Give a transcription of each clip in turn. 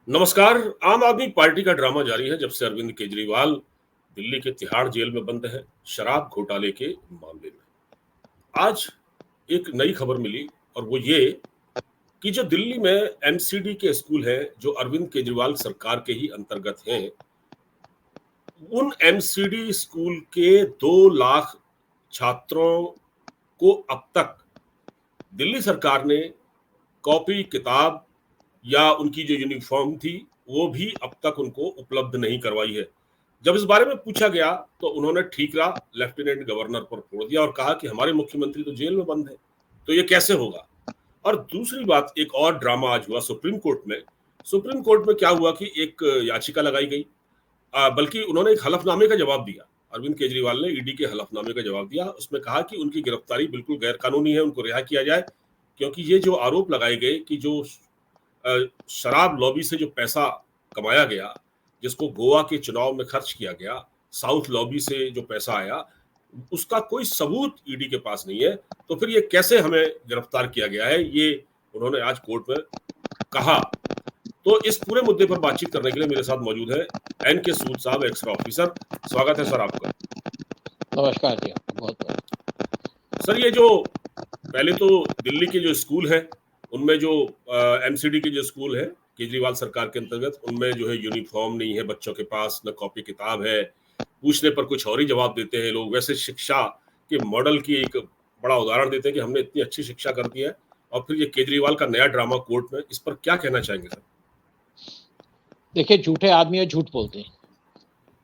नमस्कार। आम आदमी पार्टी का ड्रामा जारी है जब से अरविंद केजरीवाल दिल्ली के तिहाड़ जेल में बंद है शराब घोटाले के मामले में। आज एक नई खबर मिली और वो ये कि जो दिल्ली में एमसीडी के स्कूल हैं जो अरविंद केजरीवाल सरकार के ही अंतर्गत हैं, उन एमसीडी स्कूल के 2 लाख छात्रों को अब तक दिल्ली सरकार ने कॉपी किताब या उनकी जो यूनिफॉर्म थी वो भी अब तक उनको उपलब्ध नहीं करवाई है। जब इस बारे में पूछा गया तो उन्होंने ठीकरा लेफ्टिनेंट गवर्नर पर फोड़ दिया और कहा कि हमारे मुख्यमंत्री तो जेल में बंद है, तो ये कैसे होगा। और दूसरी बात, एक और ड्रामा आज हुआ सुप्रीम कोर्ट में। सुप्रीम कोर्ट में क्या हुआ कि एक याचिका लगाई गई, बल्कि उन्होंने एक हलफनामे का जवाब दिया। अरविंद केजरीवाल ने ईडी के हलफनामे का जवाब दिया। उसमें कहा कि उनकी गिरफ्तारी बिल्कुल गैर कानूनी है, उनको रिहा किया जाए, क्योंकि ये जो आरोप लगाए गए कि जो शराब लॉबी से जो पैसा कमाया गया, जिसको गोवा के चुनाव में खर्च किया गया, साउथ लॉबी से जो पैसा आया, उसका कोई सबूत ईडी के पास नहीं है। तो फिर ये कैसे हमें गिरफ्तार किया गया है, ये उन्होंने आज कोर्ट में कहा। तो इस पूरे मुद्दे पर बातचीत करने के लिए मेरे साथ मौजूद है एन के सूद साहब, एक्स्ट्रा ऑफिसर। स्वागत है सर आपका। नमस्कार जी, आपको बहुत बहुत। सर, ये जो पहले तो दिल्ली के जो स्कूल हैं उनमें जो एमसीडी के जो स्कूल है केजरीवाल सरकार के अंतर्गत, उनमें जो है यूनिफॉर्म नहीं है बच्चों के पास, न कॉपी किताब है, पूछने पर कुछ और ही जवाब देते हैं लोग। वैसे शिक्षा के मॉडल की एक बड़ा उदाहरण देते हैं कि हमने इतनी अच्छी शिक्षा कर दी है, और फिर ये केजरीवाल का नया ड्रामा कोर्ट में, इस पर क्या कहना चाहेंगे सर? देखिए, झूठे आदमी है, झूठ बोलते हैं।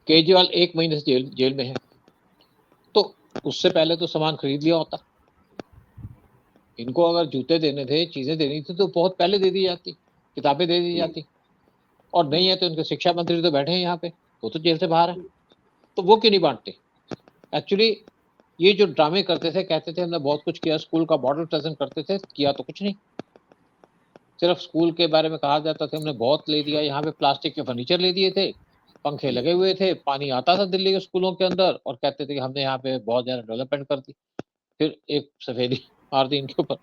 केजरीवाल 1 महीने से जेल में है, तो उससे पहले तो सामान खरीद लिया होता। इनको अगर जूते देने थे, चीजें देनी थी, तो बहुत पहले दे दी जाती, किताबें दे दी जाती। और नहीं है तो उनके शिक्षा मंत्री तो बैठे हैं यहाँ पे, वो तो जेल से बाहर है, तो वो क्यों नहीं बांटते? एक्चुअली ये जो ड्रामे करते थे, कहते थे हमने बहुत कुछ किया, स्कूल का मॉडल प्रेजेंट करते थे, किया तो कुछ नहीं। सिर्फ स्कूल के बारे में कहा जाता था हमने बहुत ले दिया, यहाँ पे प्लास्टिक के फर्नीचर ले दिए थे, पंखे लगे हुए थे, पानी आता था दिल्ली के स्कूलों के अंदर, और कहते थे कि हमने यहाँ पे बहुत ज्यादा डेवलपमेंट कर दी। फिर एक सफेदी मार दी इनके ऊपर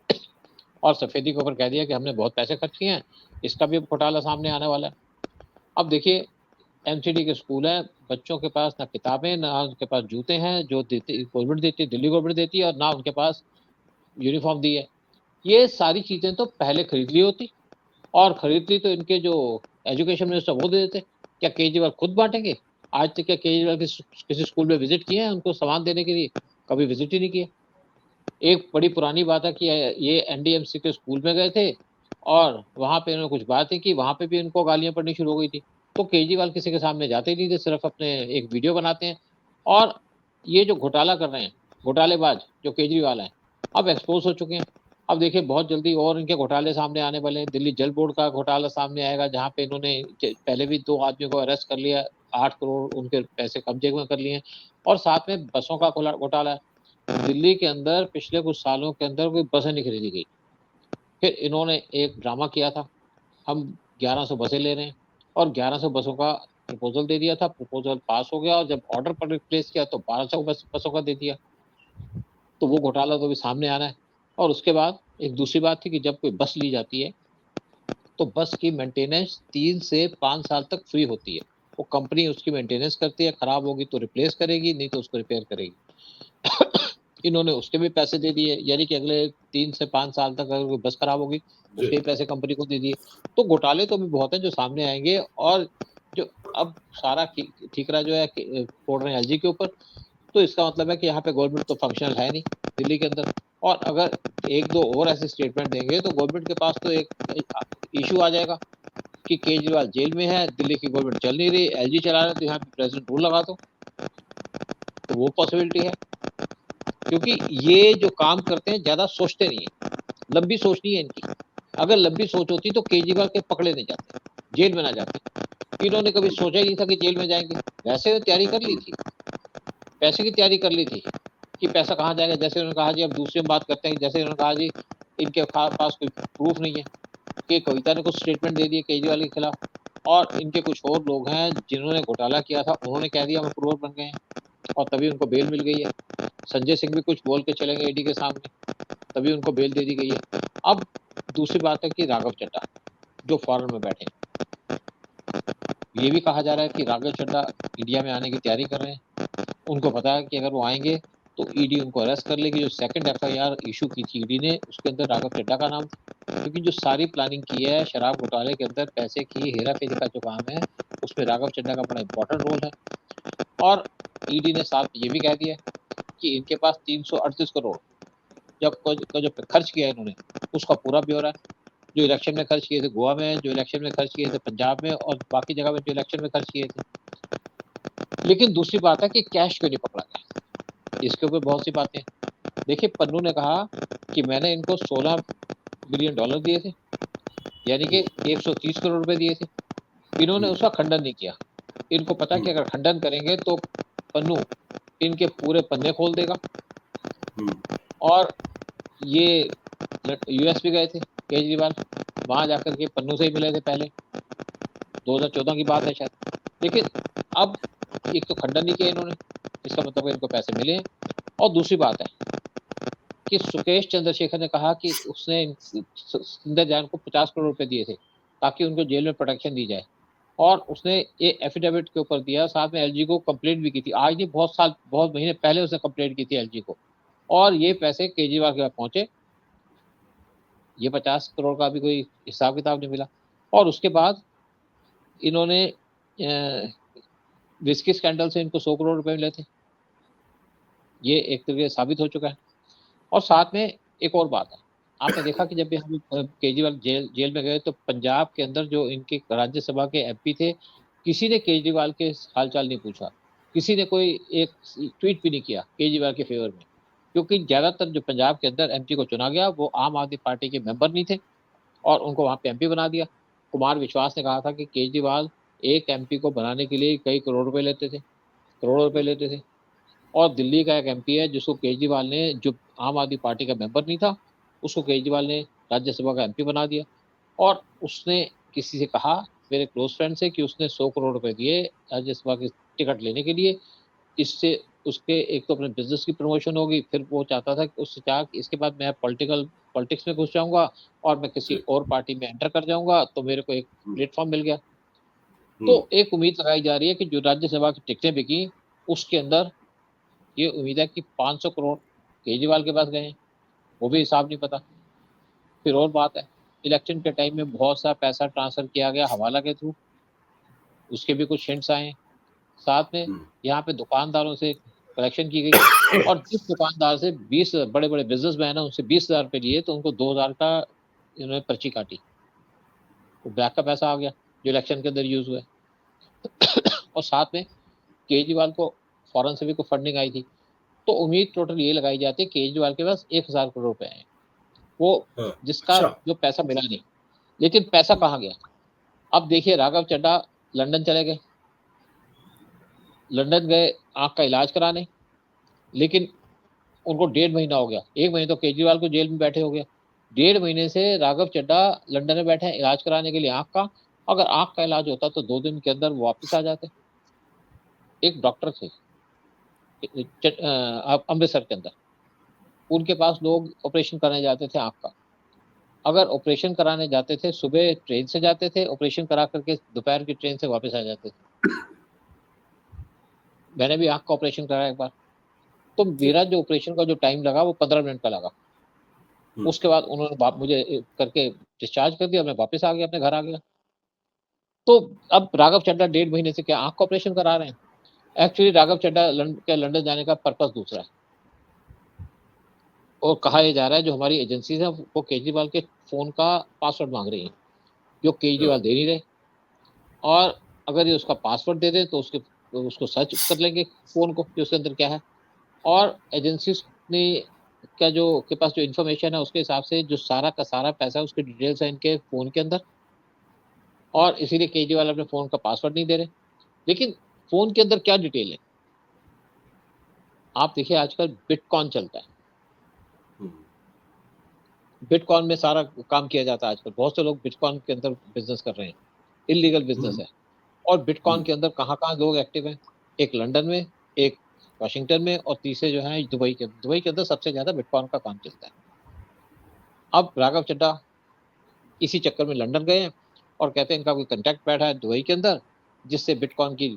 और सफेदी के ऊपर कह दिया कि हमने बहुत पैसे खर्च किए हैं, इसका भी घोटाला सामने आने वाला है। अब देखिए, एमसीडी के स्कूल है, बच्चों के पास ना किताबें, ना उनके पास जूते हैं जो देती गवर्नमेंट देती है, दिल्ली गवर्नमेंट देती है, और ना उनके पास यूनिफॉर्म दी है। ये सारी चीजें तो पहले खरीद ली होती, और खरीद ली तो इनके जो एजुकेशन मिनिस्टर वो दे देते। क्या केजरीवाल खुद बांटेंगे? आज तक क्या केजरीवाल किसी स्कूल में विजिट किए हैं उनको सामान देने के लिए? कभी विजिट ही नहीं किया। एक बड़ी पुरानी बात है कि ये एनडीएमसी के स्कूल में गए थे और वहां पे इन्होंने कुछ बातें की, वहां पे भी इनको गालियां पड़नी शुरू हो गई थी। तो केजरीवाल किसी के सामने जाते ही नहीं थे, सिर्फ अपने एक वीडियो बनाते हैं। और ये जो घोटाला कर रहे हैं, घोटालेबाज जो केजरीवाल है, अब एक्सपोज हो चुके हैं। अब देखिए, बहुत जल्दी और इनके घोटाले सामने आने वाले हैं। दिल्ली जल बोर्ड का घोटाला सामने आएगा, जहां पे इन्होंने पहले भी 2 आदमियों को अरेस्ट कर लिया, 8 करोड़ उनके पैसे कब्जे में कर लिए हैं। और साथ में बसों का घोटाला है। दिल्ली के अंदर पिछले कुछ सालों के अंदर कोई बसें नहीं खरीदी गई। फिर इन्होंने एक ड्रामा किया था, हम 1100 बसें ले रहे हैं, और 1100 बसों का प्रपोजल दे दिया था। प्रपोजल पास हो गया, और जब ऑर्डर पर रिप्लेस किया तो 1200 बसों का दे दिया। तो वो घोटाला तो भी सामने आ रहा है। और उसके बाद एक दूसरी बात थी कि जब कोई बस ली जाती है तो बस की मेंटेनेंस 3 से 5 साल तक फ्री होती है। वो कंपनी उसकी मेंटेनेंस करती है, खराब होगी तो रिप्लेस करेगी, नहीं तो उसको रिपेयर करेगी। इन्होंने उसके भी पैसे दे दिए, यानी कि अगले 3 से 5 साल तक अगर कोई बस खराब होगी उसके भी पैसे कंपनी को दे दिए। तो घोटाले तो भी बहुत हैं जो सामने आएंगे। और जो अब सारा ठीकरा जो है फोड़ रहे हैं एलजी के ऊपर, तो इसका मतलब है कि यहाँ पे गवर्नमेंट तो फंक्शनल है नहीं दिल्ली के अंदर। और अगर 1-2 और ऐसे स्टेटमेंट देंगे तो गवर्नमेंट के पास तो एक इशू आ जाएगा कि केजरीवाल जेल में है, दिल्ली की गवर्नमेंट चल नहीं रही, एलजी चला रहे, तो यहाँ पे प्रेसिडेंट रूल लगा दो। तो वो पॉसिबिलिटी है, क्योंकि ये जो काम करते हैं ज्यादा सोचते नहीं है, लंबी सोच नहीं है इनकी। अगर लंबी सोच होती तो केजरीवाल के पकड़े नहीं जाते, जेल में ना जाते। इन्होंने कभी सोचा ही नहीं था कि जेल में जाएंगे। वैसे तैयारी कर ली थी, पैसे की तैयारी कर ली थी कि पैसा कहाँ जाएगा। जैसे उन्होंने कहा जी, अब दूसरी हम बात करते हैं, जैसे उन्होंने कहा जी इनके पास कोई प्रूफ नहीं है, कि कविता ने कुछ स्टेटमेंट दे दिए केजरीवाल के खिलाफ, और इनके कुछ और लोग हैं जिन्होंने घोटाला किया था, उन्होंने कह दिया हम अप्रूवर बन गए हैं, और तभी उनको बेल मिल गई है। संजय सिंह भी कुछ बोल के चले गए ईडी के सामने, तभी उनको बेल दे दी गई है। अब दूसरी बात है कि राघव चड्ढा जो फॉरेन में बैठे, ये भी कहा जा रहा है कि राघव चड्ढा इंडिया में आने की तैयारी कर रहे हैं। उनको पता है कि अगर वो आएंगे तो ईडी उनको अरेस्ट कर लेगी। जो सेकंड एफआईआर इशू की थी ईडी ने, उसके अंदर राघव चड्ढा का नाम था, क्योंकि जो सारी प्लानिंग की है शराब घोटाले के अंदर पैसे की हेरा फेरी का जो काम है उसमें राघव चड्ढा का बड़ा इंपॉर्टेंट रोल है। और ईडी ने साथ ये भी कह दिया कि इनके पास 338 करोड़ जब जो खर्च किया इन्होंने उसका पूरा ब्यौरा है। जो इलेक्शन में खर्च किए थे गोवा में, जो इलेक्शन में खर्च किए थे पंजाब में, और बाकी जगह में जो इलेक्शन में खर्च किए थे। लेकिन दूसरी बात है कि कैश क्यों नहीं पकड़ा गया, इसके ऊपर बहुत सी बातें। देखिए, पन्नू ने कहा कि मैंने इनको $16 बिलियन दिए थे, यानी कि 130 करोड़ रुपए दिए थे। इन्होंने उसका खंडन नहीं किया। इनको पता कि अगर खंडन करेंगे तो पन्नू इनके पूरे पन्ने खोल देगा। और ये यूएस भी गए थे केजरीवाल, वहां जाकर के पन्नू से ही मिले थे पहले, 2014 की बात है शायद। लेकिन अब एक तो खंडन नहीं किया इन्होंने, इसका मतलब इनको पैसे मिले हैं। और दूसरी बात है कि सुकेश चंद्रशेखर ने कहा कि उसने सुंदर जैन को 50 करोड़ रुपए दिए थे ताकि उनको जेल में प्रोटेक्शन दी जाए। और उसने ये एफिडेविट के ऊपर दिया, साथ में एलजी को कंप्लेंट भी की थी। आज नहीं, बहुत महीने पहले उसने कंप्लेंट की थी एलजी को। और ये पैसे केजरीवाल के पास पहुंचे, ये 50 करोड़ का भी कोई हिसाब किताब नहीं मिला। और उसके बाद इन्होंने विस्की स्कैंडल से इनको 100 करोड़ रुपए मिले थे, ये एक तरीके से साबित हो चुका है। और साथ में एक और बात है, आपने देखा कि जब भी हम केजरीवाल जेल में गए तो पंजाब के अंदर जो इनके राज्यसभा के एमपी थे, किसी ने केजरीवाल के हालचाल नहीं पूछा, किसी ने कोई एक ट्वीट भी नहीं किया केजरीवाल के फेवर में, क्योंकि ज्यादातर जो पंजाब के अंदर एमपी को चुना गया वो आम आदमी पार्टी के मेंबर नहीं थे और उनको वहां पे एमपी बना दिया। कुमार विश्वास ने कहा था कि केजरीवाल एक एमपी को बनाने के लिए कई करोड़ों रुपए लेते थे। और दिल्ली का एक एमपी है जिसको केजरीवाल ने, जो आम आदमी पार्टी का मेंबर नहीं था, उसको केजरीवाल ने राज्यसभा का एमपी बना दिया। और उसने किसी से कहा, मेरे क्लोज फ्रेंड से, कि उसने 100 करोड़ रुपए दिए राज्यसभा की टिकट लेने के लिए। इससे उसके एक तो अपने बिजनेस की प्रमोशन होगी, फिर वो चाहता था कि उससे चाह कि इसके बाद मैं पॉलिटिक्स में घुस जाऊंगा और मैं किसी और पार्टी में एंटर कर जाऊंगा, तो मेरे को एक प्लेटफॉर्म मिल गया। तो एक उम्मीद लगाई जा रही है कि जो राज्यसभा की टिकटें बिकी उसके अंदर ये उम्मीद है कि 500 करोड़ केजरीवाल के पास गए, वो भी हिसाब नहीं पता। फिर और बात है, इलेक्शन के टाइम में बहुत सा पैसा ट्रांसफर किया गया हवाला के थ्रू, उसके भी कुछ हिंट्स आए। साथ में यहाँ पे दुकानदारों से कलेक्शन की गई और जिस दुकानदार से 20 बड़े बड़े बिजनेसमैन है उनसे 20,000 रुपए लिए तो उनको 2,000 का इन्होंने पर्ची काटी, वो ब्लैक का पैसा आ गया जो इलेक्शन के अंदर यूज हुआ। और साथ में केजरीवाल को फॉरेन से भी कोई फंडिंग आई थी। तो उम्मीद टोटल ये लगाई जाती है केजरीवाल के पास 1,000 करोड़ रुपए हैं, वो जिसका जो पैसा मिला नहीं। लेकिन पैसा कहाँ गया? अब देखिए, राघव चड्ढा लंदन चले गए, लंदन गए आंख का इलाज कराने, लेकिन उनको 1.5 महीना हो गया। 1 महीने तो केजरीवाल को जेल में बैठे हो गया, 1.5 महीने से राघव चड्ढा लंदन में बैठे हैं इलाज कराने के लिए आंख का। अगर आंख का इलाज होता तो 2 दिन के अंदर वो वापिस आ जाते। एक डॉक्टर थे अमृतसर के अंदर, उनके पास लोग ऑपरेशन कराने जाते थे आंख का। अगर ऑपरेशन कराने जाते थे, सुबह ट्रेन से जाते थे, ऑपरेशन करा करके दोपहर की ट्रेन से वापस आ जाते थे। मैंने भी आंख का ऑपरेशन कराया एक बार, तो मेरा जो ऑपरेशन का जो टाइम लगा वो 15 मिनट का लगा। उसके बाद उन्होंने मुझे करके डिस्चार्ज कर दिया, मैं वापस आ गया, अपने घर आ गया। तो अब राघव चड्ढा 1.5 महीने से क्या आंख का ऑपरेशन करा रहे हैं? एक्चुअली राघव चड्ढा के लंदन जाने का पर्पस दूसरा है। और कहा यह जा रहा है जो हमारी एजेंसी है वो केजरीवाल के फोन का पासवर्ड मांग रही है, जो केजरीवाल दे नहीं रहे। और अगर ये उसका पासवर्ड दे दे तो उसको सर्च कर लेंगे फोन को कि उसके अंदर क्या है। और एजेंसी ने के पास जो इन्फॉर्मेशन है उसके हिसाब से जो सारा का सारा पैसा उसकी डिटेल्स है इनके फोन के अंदर, और इसीलिए केजरीवाल अपने फोन का पासवर्ड नहीं दे रहे। लेकिन फोन के अंदर क्या डिटेल है? आप देखिए, आजकल बिटकॉइन चलता है, बिटकॉइन में सारा काम किया जाता है आजकल। बहुत से लोग बिटकॉइन के अंदर बिजनेस कर रहे हैं, इलीगल बिजनेस है। और बिटकॉइन के अंदर कहाँ कहाँ लोग एक्टिव हैं? एक लंदन में, एक वाशिंगटन में, और तीसरे जो है दुबई के अंदर सबसे ज्यादा बिटकॉइन का काम चलता है। अब राघव चड्ढा इसी चक्कर में लंदन गए हैं और कहते हैं इनका कोई कंटेक्ट बैठा है दुबई के अंदर, जिससे बिटकॉइन की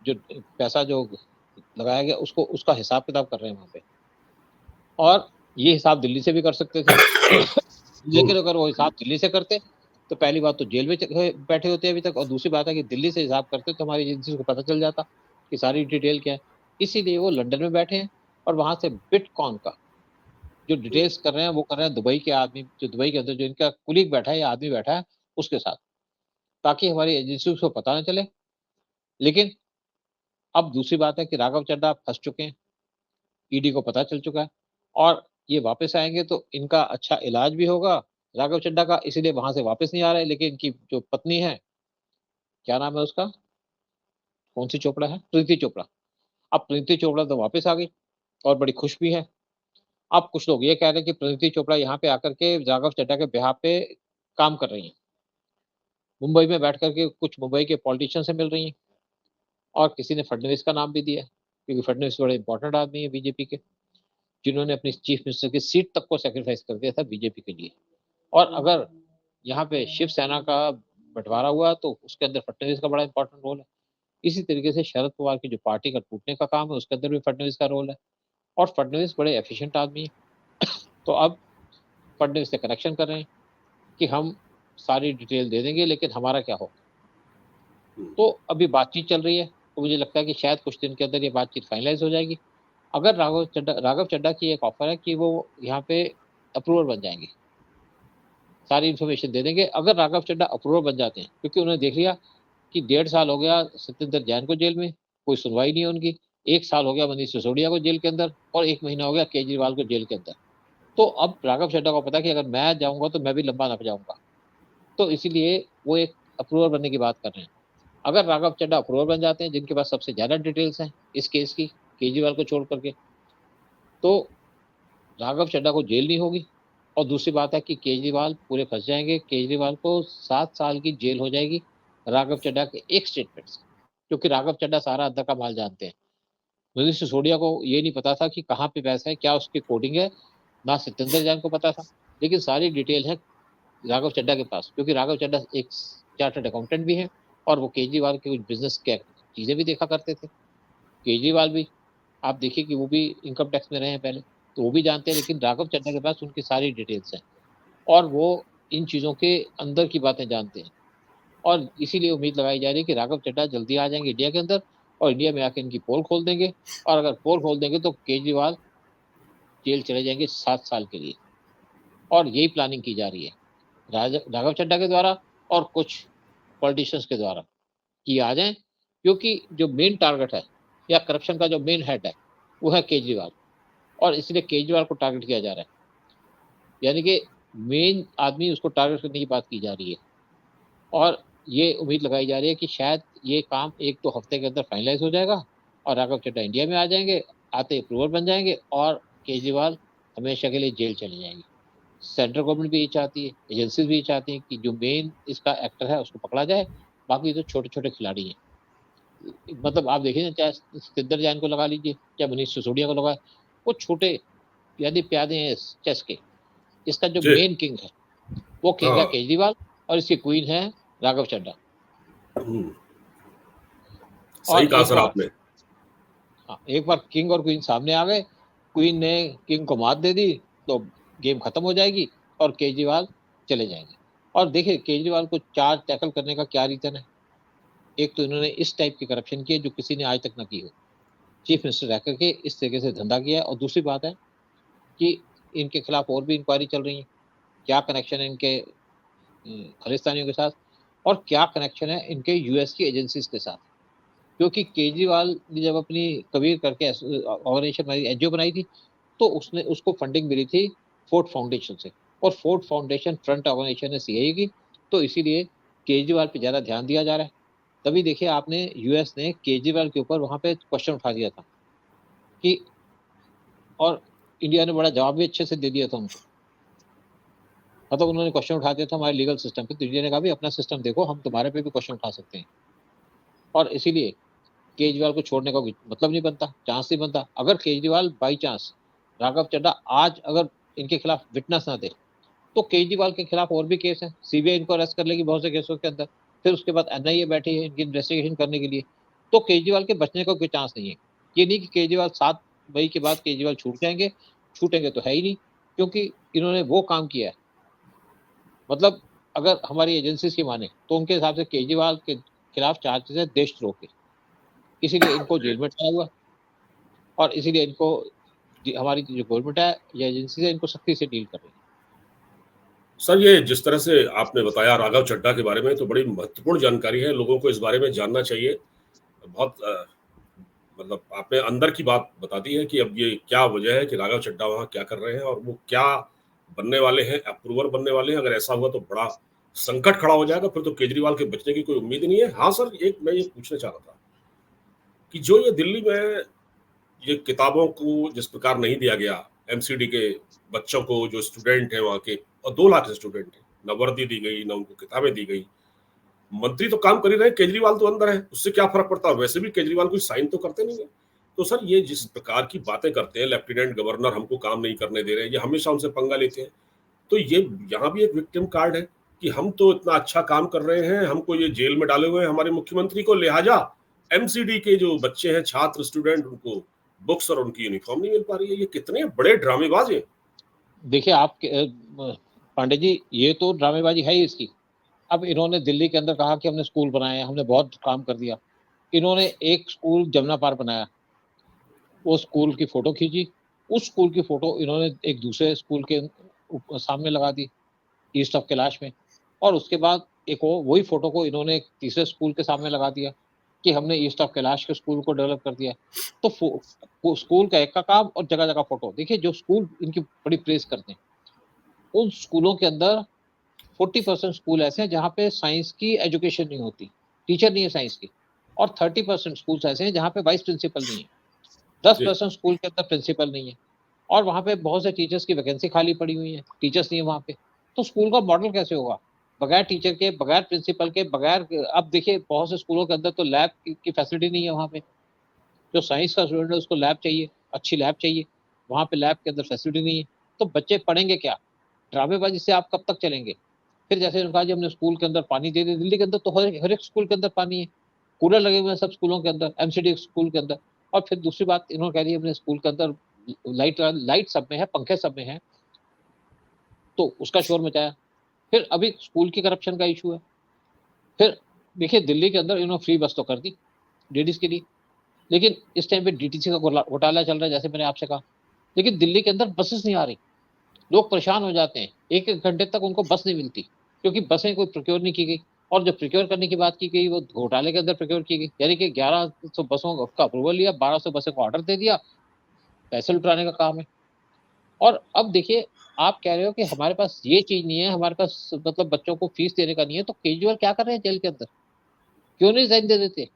जो पैसा जो लगाया गया उसको उसका हिसाब किताब कर रहे हैं वहाँ पे। और ये हिसाब दिल्ली से भी कर सकते थे लेकिन अगर वो हिसाब दिल्ली से करते तो पहली बात तो जेल में बैठे होते अभी तक, और दूसरी बात है कि दिल्ली से हिसाब करते तो हमारी एजेंसी को पता चल जाता कि सारी डिटेल क्या है। इसीलिए वो लंदन में बैठे हैं और वहां से बिटकॉइन का जो डिटेल्स कर रहे हैं वो कर रहे हैं दुबई के आदमी, जो दुबई के अंदर जो इनका कुलीग बैठा है या आदमी बैठा है उसके साथ, ताकि हमारी एजेंसी को पता ना चले। लेकिन अब दूसरी बात है कि राघव चड्ढा फंस चुके हैं, ईडी को पता चल चुका है और ये वापस आएंगे तो इनका अच्छा इलाज भी होगा राघव चड्ढा का, इसीलिए वहां से वापस नहीं आ रहे। लेकिन इनकी जो पत्नी है, क्या नाम है उसका, कौन सी चोपड़ा है, प्रीति चोपड़ा। अब प्रीति चोपड़ा तो वापस आ गई और बड़ी खुश भी है। अब कुछ लोग ये कह रहे हैं कि प्रीति चोपड़ा यहाँ पे आकर के राघव चड्ढा के बिहाफ पे काम कर रही हैं, मुंबई में बैठ करके कुछ मुंबई के पॉलिटिशियन से मिल रही हैं, और किसी ने फडणवीस का नाम भी दिया है, क्योंकि फडणवीस बड़े इंपॉर्टेंट आदमी है बीजेपी के, जिन्होंने अपनी चीफ मिनिस्टर की सीट तक को सेक्रीफाइस कर दिया था बीजेपी के लिए। और अगर यहाँ पे शिवसेना का बंटवारा हुआ तो उसके अंदर फडणवीस का बड़ा इंपॉर्टेंट रोल है। इसी तरीके से शरद पवार की जो पार्टी का टूटने का काम है उसके अंदर भी फडणवीस का रोल है, और फडणवीस बड़े एफिशिएंट आदमी है। तो अब फडणवीस से कनेक्शन कर रहे हैं कि हम सारी डिटेल दे देंगे लेकिन हमारा क्या हो। तो अभी बातचीत चल रही है, तो मुझे लगता है कि शायद कुछ दिन के अंदर ये बातचीत फाइनलाइज हो जाएगी। अगर राघव चड्ढा की एक ऑफर है कि वो यहाँ पे अप्रूवर बन जाएंगे, सारी इन्फॉर्मेशन दे देंगे। अगर राघव चड्ढा अप्रूवर बन जाते हैं, क्योंकि उन्होंने देख लिया कि 1.5 साल हो गया सत्येंद्र जैन को जेल में, कोई सुनवाई नहीं है उनकी, 1 साल हो गया मनीष सिसोदिया को जेल के अंदर, और 1 महीना हो गया केजरीवाल को जेल के अंदर। तो अब राघव चड्ढा को पता है कि अगर मैं जाऊंगा तो मैं भी लंबा नप जाऊंगा, तो इसीलिए वो एक अप्रूवर बनने की बात कर रहे हैं। अगर राघव चड्ढा अप्रूवर बन जाते हैं, जिनके पास सबसे ज्यादा डिटेल्स हैं इस केस की केजरीवाल को छोड़ करके, तो राघव चड्ढा को जेल नहीं होगी। और दूसरी बात है कि केजरीवाल पूरे फंस जाएंगे, केजरीवाल को 7 साल की जेल हो जाएगी राघव चड्ढा के एक स्टेटमेंट से, क्योंकि राघव चड्ढा सारा अंदर का माल जानते हैं। मनीष सिसोदिया को ये नहीं पता था कि कहाँ पे पैसा है, क्या उसकी कोडिंग है, ना सत्येंद्र जैन को पता था, लेकिन सारी डिटेल है राघव चड्ढा के पास, क्योंकि राघव चड्ढा एक चार्टर्ड अकाउंटेंट भी है और वो केजरीवाल के कुछ बिजनेस के चीजें भी देखा करते थे। केजरीवाल भी आप देखिए कि वो भी इनकम टैक्स में रहे हैं पहले, तो वो भी जानते हैं, लेकिन राघव चड्ढा के पास उनकी सारी डिटेल्स हैं और वो इन चीजों के अंदर की बातें जानते हैं। और इसीलिए उम्मीद लगाई जा रही है कि राघव चड्ढा जल्दी आ जाएंगे इंडिया के अंदर और इंडिया में आके इनकी पोल खोल देंगे, और अगर पोल खोल देंगे तो केजरीवाल जेल चले जाएंगे 7 साल के लिए। और यही प्लानिंग की जा रही है राघव चड्ढा के द्वारा और कुछ पॉलिटिशियंस के द्वारा कि आ जाएं, क्योंकि जो मेन टारगेट है या करप्शन का जो मेन हेड है वो है केजरीवाल, और इसलिए केजरीवाल को टारगेट किया जा रहा है, यानी कि मेन आदमी उसको टारगेट करने की बात की जा रही है। और ये उम्मीद लगाई जा रही है कि शायद ये काम 1-2 हफ्ते के अंदर फाइनलाइज हो जाएगा और राघव चड्ढा इंडिया में आ जाएंगे, आते अप्रूवर बन जाएंगे और केजरीवाल हमेशा के लिए जेल चले जाएंगे। सेंट्रल गवर्नमेंट भी ये चाहती है, एजेंसीज भी ये चाहती है कि जो मेन इसका एक्टर है उसको पकड़ा जाए, बाकी तो छोटे छोटे खिलाड़ी हैं। मतलब आप देखिए ना, चाहे सिद्दर जैन को लगा लीजिए, चाहे मनीष सिसोदिया को लगा, वो छोटे यानी प्यादे हैं चेस के। इसका जो जी। मेन किंग है वो किंग है हाँ। केजरीवाल और इसकी क्वीन है राघव चड्ढा। सही और कहा सर आपने। एक बार किंग और क्वीन सामने आ गए, क्वीन ने किंग को मात दे दी तो गेम खत्म हो जाएगी और केजरीवाल चले जाएंगे। और देखिए केजरीवाल को चार्ज टैकल करने का क्या रीजन है। एक तो इन्होंने इस टाइप की करप्शन की है जो किसी ने आज तक ना की हो, चीफ मिनिस्टर रह करके इस तरीके से धंधा किया है। और दूसरी बात है कि इनके खिलाफ और भी इंक्वायरी चल रही है, क्या कनेक्शन है इनके खालिस्तानियों के साथ और क्या कनेक्शन है इनके यूएस की एजेंसीज के साथ। क्योंकि केजरीवाल ने जब अपनी कबीर करके ऑर्गेनाइजेशन बनाई, एनजीओ बनाई थी, तो उसने उसको फंडिंग मिली थी फोर्ट फाउंडेशन से, और फोर्ट फाउंडेशन फ्रंट ऑर्गेनाइजेशन है सीआईए की, तो इसीलिए केजरीवाल पे ज्यादा ध्यान दिया जा रहा है। तभी देखिए आपने यूएस ने केजरीवाल के ऊपर वहां पे क्वेश्चन उठा दिया था कि, और इंडिया ने बड़ा जवाब भी अच्छे से दे दिया था उनको। मतलब उन्होंने क्वेश्चन उठा दिया था हमारे लीगल सिस्टम पे, तो इंडिया ने कहा भी अपना सिस्टम देखो, हम तुम्हारे पे भी क्वेश्चन उठा सकते हैं। और इसीलिए केजरीवाल को छोड़ने का मतलब नहीं बनता, चांस नहीं बनता। अगर केजरीवाल बाई चांस राघव चड्ढा आज अगर इनके खिलाफ विटनेस ना दे, तो केजरीवाल के खिलाफ और भी केस है, सीबीआई इनको अरेस्ट कर लेगी बहुत से केसों के अंदर। फिर उसके बाद एनआईए बैठी है इनकी इन्वेस्टिगेशन करने के लिए। तो केजरीवाल के बचने का कोई चांस नहीं है। ये नहीं कि केजरीवाल 7 मई के बाद केजरीवाल छूट जाएंगे, छूटेंगे तो है ही नहीं, क्योंकि इन्होंने वो काम किया है। मतलब अगर हमारी एजेंसीज की माने तो उनके हिसाब से केजरीवाल के खिलाफ चार्जेस है देशद्रोह के, इसीलिए इनको जेल में डाला हुआ और इसीलिए इनको हमारी जो गवर्नमेंट है या एजेंसी है इनको सख्ती से डील कर रही है। सर, ये जिस तरह से आपने बताया राघव चड्ढा के बारे में, तो बड़ी महत्वपूर्ण जानकारी है, लोगों को इस बारे में जानना चाहिए। बहुत मतलब आपने अंदर की बात बता दी है कि अब ये क्या वजह है कि राघव चड्ढा वहाँ क्या कर रहे हैं और वो क्या बनने वाले हैं, अप्रूवर बनने वाले हैं। अगर ऐसा हुआ तो बड़ा संकट खड़ा हो जाएगा, फिर तो केजरीवाल के बचने की कोई उम्मीद नहीं है। हाँ सर, एक मैं ये पूछना चाह रहा था कि जो ये दिल्ली में ये किताबों को जिस प्रकार नहीं दिया गया, एमसीडी के बच्चों को, जो स्टूडेंट है वहाँ के, और 2 लाख स्टूडेंट है, न वर्दी दी गई, न उनको किताबें दी गई। मंत्री तो काम कर ही रहे, केजरीवाल तो अंदर है, उससे क्या फर्क पड़ता है? वैसे भी केजरीवाल कोई साइन तो करते नहीं है। तो सर, ये जिस प्रकार की बातें करते हैं, लेफ्टिनेंट गवर्नर हमको काम नहीं करने दे रहे हैं, ये हमेशा उनसे पंगा लेते हैं। तो ये यहाँ भी एक विक्टिम कार्ड है कि हम तो इतना अच्छा काम कर रहे हैं, हमको ये जेल में डाले हुए हैं हमारे मुख्यमंत्री को, लिहाजा एमसीडी के जो बच्चे हैं, छात्र, स्टूडेंट, उनको बुक्स और उनकी यूनिफॉर्म नहीं मिल पा रही है। ये कितने बड़े ड्रामेबाज हैं। देखिए आप पांडे जी, ये तो ड्रामेबाजी है ही इसकी। अब इन्होंने दिल्ली के अंदर कहा कि हमने स्कूल बनाए, हमने बहुत काम कर दिया। इन्होंने एक स्कूल जमुना पार बनाया, वो स्कूल की फोटो खींची, उस स्कूल की फोटो इन्होंने एक दूसरे स्कूल के सामने लगा दी, ईस्ट ऑफ कैलाश में। और उसके बाद एक वही फोटो को इन्होंने एक तीसरे स्कूल के सामने लगा दिया कि हमने ईस्ट ऑफ कैलाश के स्कूल को डेवलप कर दिया। तो स्कूल का एक का काम और जगह जगह फोटो। देखिए जो स्कूल इनकी बड़ी प्रेस करते हैं, उन स्कूलों के अंदर 40% स्कूल ऐसे हैं जहाँ पे साइंस की एजुकेशन नहीं होती, टीचर नहीं है साइंस की। और 30% स्कूल ऐसे हैं जहाँ पे वाइस प्रिंसिपल नहीं है, 10% स्कूल के अंदर प्रिंसिपल नहीं है, और वहाँ पे बहुत से टीचर्स की वैकेंसी खाली पड़ी हुई है, टीचर्स नहीं है वहाँ पे। तो स्कूल का मॉडल कैसे होगा बगैर टीचर के, बगैर प्रिंसिपल के, बगैर। अब देखिए बहुत से स्कूलों के अंदर तो लैब की फैसिलिटी नहीं है वहाँ पे। जो साइंस का स्टूडेंट है उसको लैब चाहिए, अच्छी लैब चाहिए, वहाँ पे लैब के अंदर फैसिलिटी नहीं है। तो बच्चे पढ़ेंगे क्या? ड्रामेबाजी से आप कब तक चलेंगे? फिर जैसे उन्होंने कहा जी हमने स्कूल के अंदर पानी दे दिया। दिल्ली के अंदर तो हर एक स्कूल के अंदर पानी है, कूलर लगे हुए हैं सब स्कूलों के अंदर, एमसीडी स्कूल के अंदर। और फिर दूसरी बात इन्होंने कह दी हमने स्कूल के अंदर लाइट सब में है, पंखे सब में है, तो उसका शोर मचाया। फिर अभी स्कूल की करप्शन का इशू है। फिर देखिए दिल्ली के अंदर इन्होंने फ्री बस तो कर दी लेडीज के लिए, लेकिन इस टाइम पे डीटीसी का घोटाला चल रहा है, जैसे मैंने आपसे कहा। लेकिन दिल्ली के अंदर बसेस नहीं आ रही, लोग परेशान हो जाते हैं, एक एक घंटे तक उनको बस नहीं मिलती, क्योंकि बसें कोई प्रोक्योर नहीं की गई। और जो प्रोक्योर करने की बात की गई वो घोटाले के अंदर प्रोक्योर की गई, यानी कि 1100 बसों का अप्रूवल लिया, 1200 बसों को ऑर्डर दे दिया, पैसे लुटाने का काम है। और अब देखिए आप कह रहे हो कि हमारे पास ये चीज नहीं है, हमारे पास मतलब बच्चों को फीस देने का नहीं है, तो केजरीवाल क्या कर रहे हैं जेल के अंदर? क्यों नहीं रिजाइन दे देते?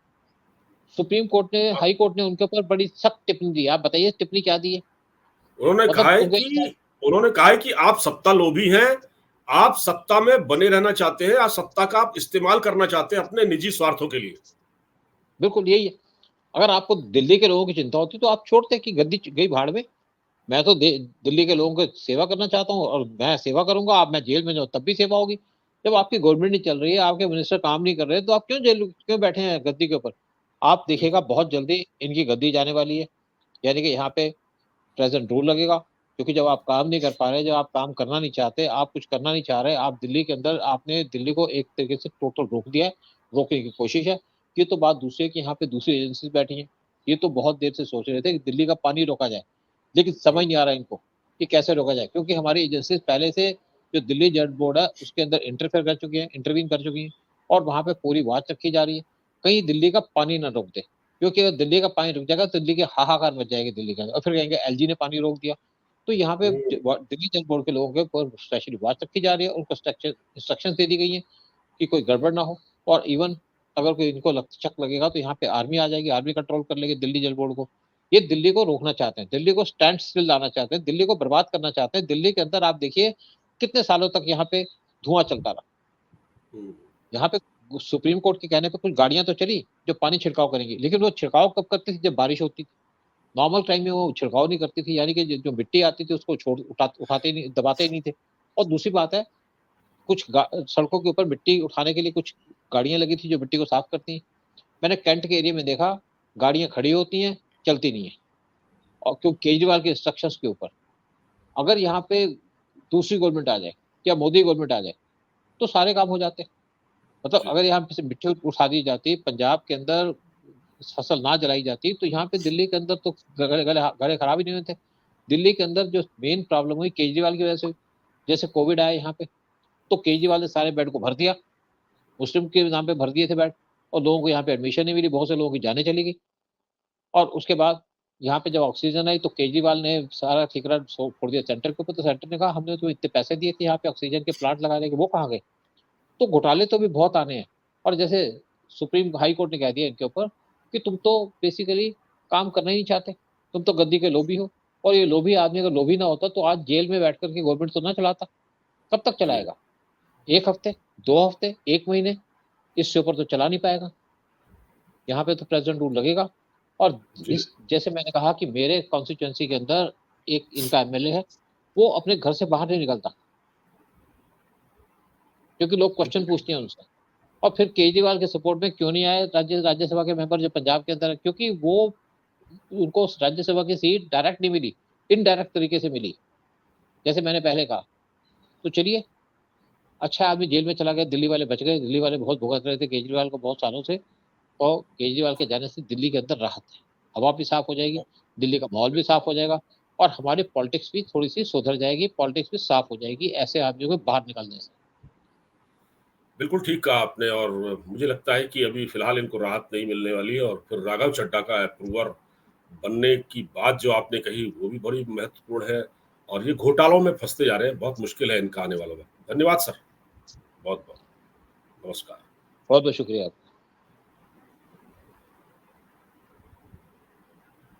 सुप्रीम कोर्ट ने, हाई कोर्ट ने उनके ऊपर बड़ी सख्त टिप्पणी दी। आप बताइए टिप्पणी क्या दी है? उन्होंने कहा मतलब है उनके कि उन्होंने कहा है कि आप सत्ता लोभी हैं, आप सत्ता में बने रहना चाहते हैं, आप सत्ता का आप इस्तेमाल करना चाहते हैं अपने निजी स्वार्थों के लिए। बिल्कुल यही है। अगर आपको दिल्ली के लोगों की चिंता होती तो आप छोड़ते कि गद्दी गई भाड़ में। मैं तो दिल्ली के लोगों की सेवा करना चाहता हूँ और मैं सेवा करूंगा, आप मैं जेल में जाऊँ तब भी सेवा होगी। जब आपकी गवर्नमेंट नहीं चल रही है, आपके मिनिस्टर काम नहीं कर रहे, तो आप क्यों बैठे हैं गद्दी के ऊपर? आप देखिएगा बहुत जल्दी इनकी गद्दी जाने वाली है, यानी कि यहाँ पे प्रेजेंट रूल लगेगा। क्योंकि जब आप काम नहीं कर पा रहे, जब आप काम करना नहीं चाहते, आप कुछ करना नहीं चाह रहे, आप दिल्ली के अंदर, आपने दिल्ली को एक तरीके से टोटल रोक दिया है, रोकने की कोशिश है। ये तो बात दूसरी है कि यहाँ पे दूसरी एजेंसी बैठी हैं, ये तो बहुत देर से सोच रहे थे कि दिल्ली का पानी रोका जाए, लेकिन समझ नहीं आ रहा इनको कि कैसे रोका जाए, क्योंकि हमारी एजेंसी पहले से जो दिल्ली जल बोर्ड है उसके अंदर इंटरफेयर कर चुकी है, इंटरवीन कर चुकी है, और वहां पे पूरी वॉच रखी जा रही है कहीं दिल्ली का पानी ना रोक दे। क्योंकि अगर दिल्ली का पानी रुक जाएगा तो दिल्ली की हाहाकार मच जाएगी दिल्ली के अंदर, और फिर कहेंगे एलजी ने पानी रोक दिया। तो यहाँ पे दिल्ली जल बोर्ड के लोगों के ऊपर स्पेशली वॉच रखी जा रही है, उनको इंस्ट्रक्शन दे दी गई है कि कोई गड़बड़ ना हो। और इवन अगर कोई इनको शक लगेगा तो यहाँ पे आर्मी आ जाएगी, आर्मी कंट्रोल कर लेगी दिल्ली जल बोर्ड को। ये दिल्ली को रोकना चाहते हैं, दिल्ली को स्टैंड स्टिल लाना चाहते हैं, दिल्ली को बर्बाद करना चाहते हैं। दिल्ली के अंदर आप देखिए कितने सालों तक यहाँ पे धुआं चलता रहा। यहाँ पे सुप्रीम कोर्ट के कहने पे कुछ गाड़ियां तो चली जो पानी छिड़काव करेंगी, लेकिन वो छिड़काव कब करती थी? जब बारिश होती थी। नॉर्मल टाइम में वो छिड़काव नहीं करती थी, यानी कि जो मिट्टी आती थी उसको उठाते नहीं, दबाते ही नहीं थे। और दूसरी बात है, कुछ सड़कों के ऊपर मिट्टी उठाने के लिए कुछ गाड़ियां लगी थी जो मिट्टी को साफ करती हैं। मैंने कैंट के एरिया में देखा गाड़ियां खड़ी होती हैं, चलती नहीं है, और क्यों? केजरीवाल के इंस्ट्रक्शंस के ऊपर। अगर यहाँ पे दूसरी गवर्नमेंट आ जाए या मोदी गवर्नमेंट आ जाए तो सारे काम हो जाते। मतलब अगर यहाँ पे से मिट्टी उठा दी जाती, पंजाब के अंदर फसल ना जलाई जाती, तो यहाँ पे दिल्ली के अंदर तो गले खराब ही नहीं होते। दिल्ली के अंदर जो मेन प्रॉब्लम हुई केजरीवाल की वजह से, जैसे कोविड आया यहाँ पे, तो केजरीवाल ने सारे बेड को भर दिया, मुस्लिम के नाम पे भर दिए थे बेड, और लोगों को यहाँ पे एडमिशन नहीं मिली, बहुत से लोगों की जाने चली गई। और उसके बाद यहाँ पे जब ऑक्सीजन आई तो केजरीवाल ने सारा ठिकाना फोड़ दिया सेंटर के ऊपर। तो सेंटर ने कहा हमने तो इतने पैसे दिए थे यहाँ पे ऑक्सीजन के प्लांट लगाने के, वो कहाँ गए? तो घोटाले तो भी बहुत आने हैं। और जैसे सुप्रीम हाई कोर्ट ने कह दिया इनके ऊपर कि तुम तो बेसिकली काम करना ही नहीं चाहते, तुम तो गद्दी के लोभी हो। और ये लोभी आदमी अगर लोभी ना होता तो आज जेल में बैठ करके गवर्नमेंट तो ना चलाता। कब तक चलाएगा? 1 हफ्ते, 2 हफ्ते, 1 महीने, इससे ऊपर तो चला नहीं पाएगा। यहाँ पे तो प्रेसिडेंट रूल लगेगा। और इस जैसे मैंने कहा कि मेरे कॉन्स्टिट्यूएंसी के अंदर एक इनका एमएलए है, वो अपने घर से बाहर नहीं निकलता, क्योंकि लोग क्वेश्चन पूछते हैं उनसे। और फिर केजरीवाल के सपोर्ट में क्यों नहीं आए राज्यसभा के मेंबर जो पंजाब के अंदर है? क्योंकि वो उनको राज्यसभा की सीट डायरेक्ट नहीं मिली, इनडायरेक्ट तरीके से मिली, जैसे मैंने पहले कहा। तो चलिए, अच्छा आदमी जेल में चला गया, दिल्ली वाले बच गए। दिल्ली वाले बहुत भुगत रहे थे केजरीवाल को बहुत सालों से, और केजरीवाल के जाने से दिल्ली के अंदर राहत है, हवा भी साफ हो जाएगी, दिल्ली का माहौल भी साफ हो जाएगा, और हमारी पॉलिटिक्स भी थोड़ी सी सुधर जाएगी, पॉलिटिक्स भी साफ हो जाएगी ऐसे आदमियों को बाहर निकलने से। बिल्कुल ठीक कहा आपने, और मुझे लगता है कि अभी फिलहाल इनको राहत नहीं मिलने वाली है। और फिर राघव चड्ढा का अप्रूवर बनने की बात जो आपने कही वो भी बड़ी महत्वपूर्ण है, और ये घोटालों में फंसते जा रहे हैं, बहुत मुश्किल है इनका आने वाला वक्त। धन्यवाद सर, बहुत बहुत नमस्कार। बहुत बहुत शुक्रिया।